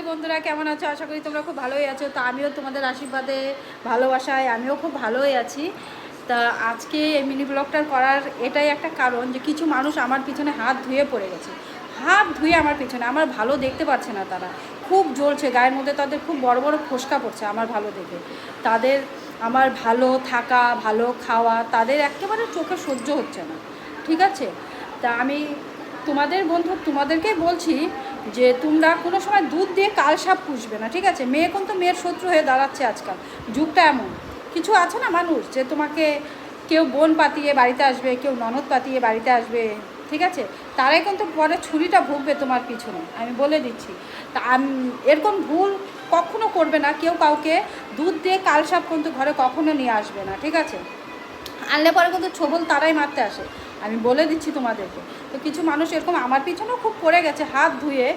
বন্ধুরা, কেমন আছো? আশা করি তোমরা খুব ভালোই আছো। তো আমিও তোমাদের আশীর্বাদে ভালোবাসায় আমিও খুব ভালোই আছি। তা আজকে এই মিনি ব্লগটার করার এটাই একটা কারণ যে কিছু মানুষ আমার পিছনে হাত ধুয়ে পড়ে গেছে। হাত ধুয়ে আমার পিছনে, আমার ভালো দেখতে পাচ্ছে না, তারা খুব জ্বলছে গায়ের মধ্যে, তাদের খুব বড় বড় ফোসকা পড়ছে আমার ভালো দেখে। তাদের আমার ভালো থাকা, ভালো খাওয়া তাদের একেবারে চোখে সহ্য হচ্ছে না, ঠিক আছে? তা আমি তোমাদের বন্ধু তোমাদেরকেই বলছি যে তোমরা কোনো সময় দুধ দিয়ে কালসাপ পুষবে না, ঠিক আছে? মেয়ে কিন্তু মেয়ের শত্রু হয়ে দাঁড়াচ্ছে আজকাল, যুগটা এমন। কিছু আছে না মানুষ যে তোমাকে কেউ বোন পাতিয়ে বাড়িতে আসবে, কেউ ননদ পাতিয়ে বাড়িতে আসবে, ঠিক আছে? তারাই কিন্তু পরে ছুরিটা ভুগবে তোমার পিছনে, আমি বলে দিচ্ছি। তা এরকম ভুল কখনো করবে না কেউ, কাউকে দুধ দিয়ে কালসাপ কিন্তু ঘরে কখনো নিয়ে আসবে না, ঠিক আছে? আনলে পরে কিন্তু ছবল তারাই মারতে আসে, আমি বলে দিচ্ছি তোমাদেরকে। তো কিছু মানুষ এরকম আমার পিছনেও খুব পড়ে গেছে হাত ধুয়ে,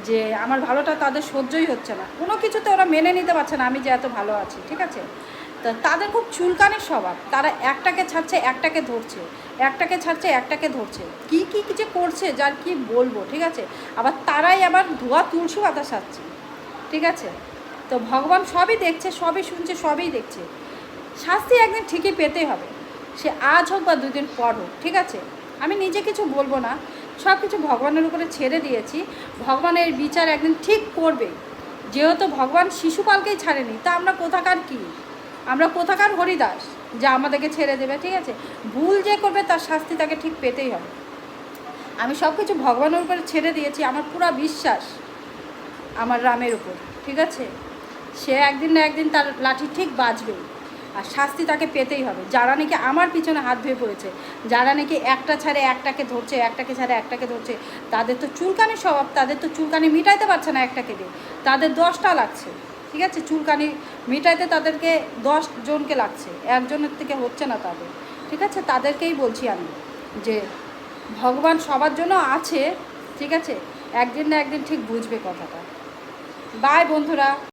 যে আমার ভালোটা তাদের সহ্যই হচ্ছে না, কোনো কিছুতে ওরা মেনে নিতে পারছে না আমি যে এত ভালো আছি, ঠিক আছে? তো তাদের খুব চুলকানির স্বভাব, তারা একটাকে ছাড়ছে একটাকে ধরছে, একটাকে ছাড়ছে একটাকে ধরছে, কী কী যে করছে যার কি বলবো, ঠিক আছে? আবার তারাই আবার ধোয়া তুলসী পাতা সাজছে, ঠিক আছে? তো ভগবান সবই দেখছে, সবই শুনছে, সবই দেখছে। শাস্তি একদিন ঠিকই পেতেই হবে, সে আজ হোক বা দুদিন পর হোক, ঠিক আছে? আমি নিজে কিছু বলবো না, সব কিছু ভগবানের উপরে ছেড়ে দিয়েছি। ভগবানের বিচার একদিন ঠিক করবে। যেহেতু ভগবান শিশুপালকেই ছাড়েনি, তা আমরা কোথাকার কি, আমরা কোথাকার হরিদাস যা আমাদেরকে ছেড়ে দেবে, ঠিক আছে? ভুল যে করবে তার শাস্তি তাকে ঠিক পেতেই হবে। আমি সব কিছু ভগবানের উপরে ছেড়ে দিয়েছি, আমার পুরো বিশ্বাস আমার রামের উপর, ঠিক আছে? সে একদিন না একদিন তার লাঠি ঠিক বাজবে, আর শাস্তি তাকে পেতেই হবে। যারা নাকি আমার পিছনে হাত ধুয়ে পড়েছে, যারা নাকি একটা ছাড়ে একটাকে ধরছে, একটাকে ছাড়ে একটাকে ধরছে, তাদের তো চুলকানি স্বভাব, তাদের তো চুলকানি মিটাইতে পারছে না একটাকে দিয়ে, তাদের 10টা লাগছে, ঠিক আছে? চুলকানি মিটাইতে তাদেরকে 10 জনকে লাগছে, একজনের থেকে হচ্ছে না তাদের, ঠিক আছে? তাদেরকেই বলছি আমি যে ভগবান সবার জন্য আছে, ঠিক আছে? একদিন না একদিন ঠিক বুঝবে কথাটা। বাই বন্ধুরা।